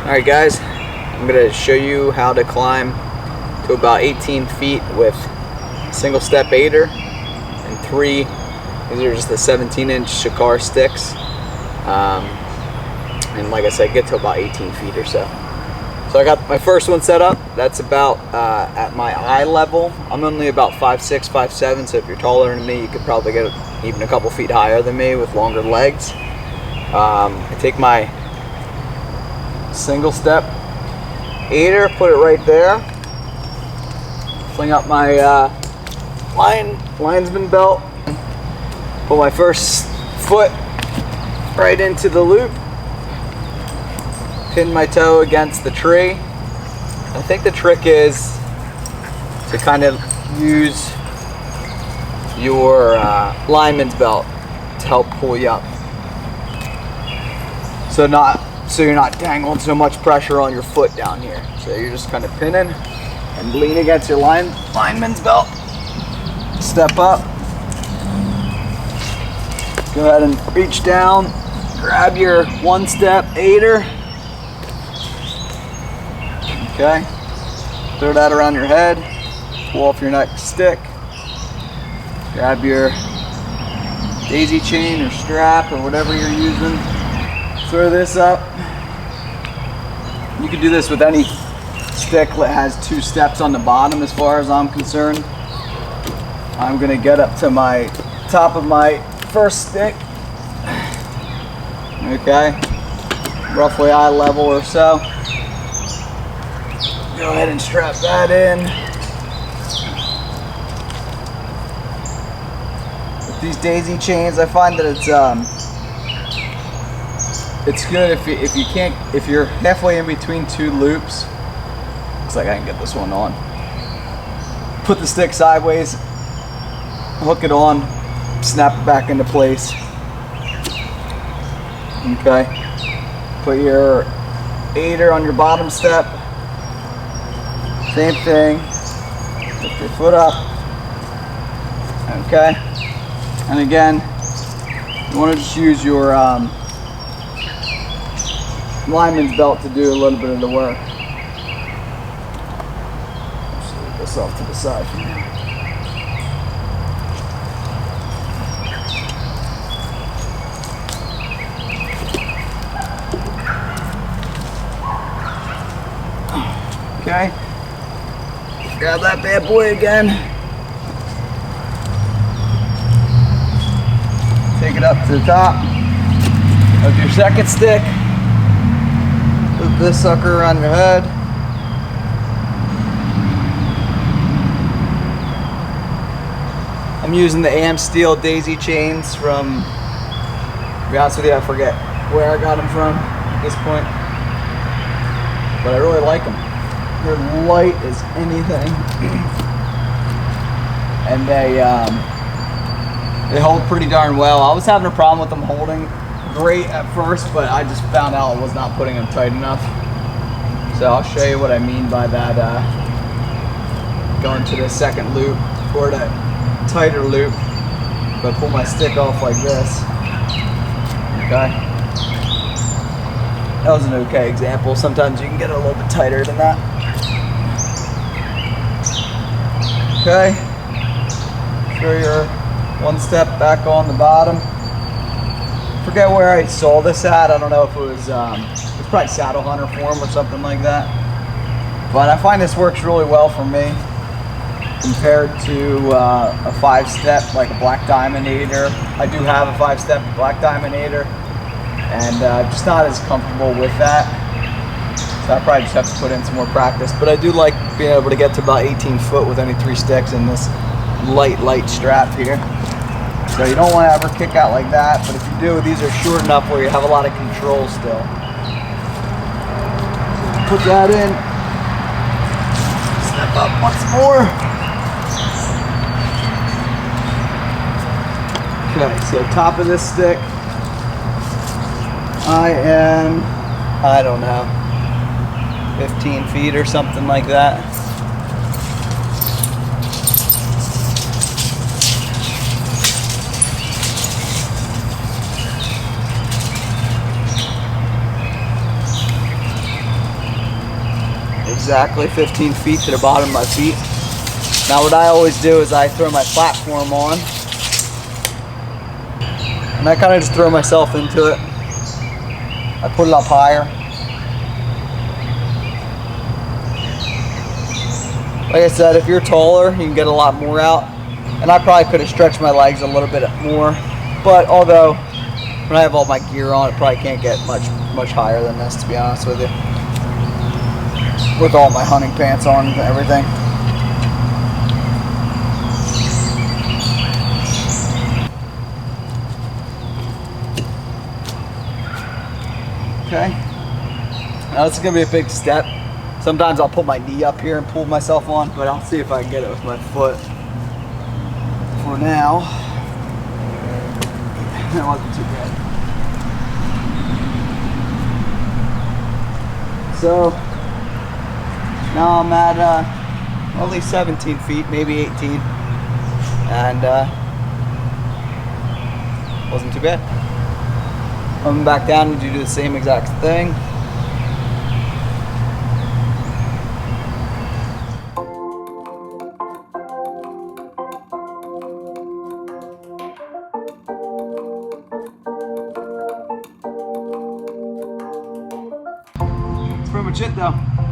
Alright guys, I'm going to show you how to climb to about 18 feet with single step aider and 3, these are just the 17-inch shikar sticks, and like I said, get to about 18 feet or so. So I got my first one set up. That's about at my eye level. I'm only about 5'6", 5'7", so if you're taller than me, you could probably get even a couple feet higher than me with longer legs. I take my single step aider, put it right there, fling up my linesman belt, put my first foot right into the loop, pin my toe against the tree. I think the trick is to kind of use your lineman's belt to help pull you up, so you're not dangling so much pressure on your foot down here. So you're just kind of pinning and lean against your lineman's belt. Step up. Go ahead and reach down. Grab your one-step aider. Okay. Throw that around your head. Pull off your next stick. Grab your daisy chain or strap or whatever you're using. Throw this up. You can do this with any stick that has 2 steps on the bottom as far as I'm concerned. I'm going to get up to my top of my first stick. Okay. Roughly eye level or so. Go ahead and strap that in. With these daisy chains, I find that it's good if you're halfway in between 2 loops. Looks like I can get this one on. Put the stick sideways, hook it on, snap it back into place. Okay. Put your aider on your bottom step. Same thing. Lift your foot up. Okay. And again, you want to just use your lineman's belt to do a little bit of the work. Just leave this off to the side for now. Okay. Grab that bad boy again. Take it up to the top of your second stick. Loop this sucker around your head. I'm using the AM Steel daisy chains from, to be honest with you, I forget where I got them from at this point, but I really like them. They're light as anything, and they hold pretty darn well. I was having a problem with them holding great at first, but I just found out I was not putting them tight enough. So I'll show you what I mean by that. Going to the second loop or the tighter loop, if I pull my stick off like this. Okay. That was an okay example. Sometimes you can get it a little bit tighter than that. Okay. Throw your one step back on the bottom. Forget where I saw this at. I don't know if it was it's probably Saddle Hunter form or something like that. But I find this works really well for me compared to a 5-step like a Black Diamond aider. I do have a 5-step Black Diamond aider, and just not as comfortable with that. So I probably just have to put in some more practice. But I do like being able to get to about 18 foot with only 3 sticks in this light strap here. So you don't want to ever kick out like that, but if you do, these are short enough where you have a lot of control still. Put that in. Step up once more. Okay, so top of this stick, I don't know, 15 feet or something like that. exactly 15 feet to the bottom of my feet. Now what I always do is I throw my platform on, and I kind of just throw myself into it. I put it up higher. Like I said, if you're taller, you can get a lot more out. And I probably could have stretched my legs a little bit more. But although, when I have all my gear on, it probably can't get much higher than this, to be honest with you. With all my hunting pants on and everything. Okay. Now this is going to be a big step. Sometimes I'll put my knee up here and pull myself on, but I'll see if I can get it with my foot. For now, that wasn't too bad. So, now I'm at only 17 feet, maybe 18, and wasn't too bad. Coming back down to do the same exact thing. That's pretty much it though.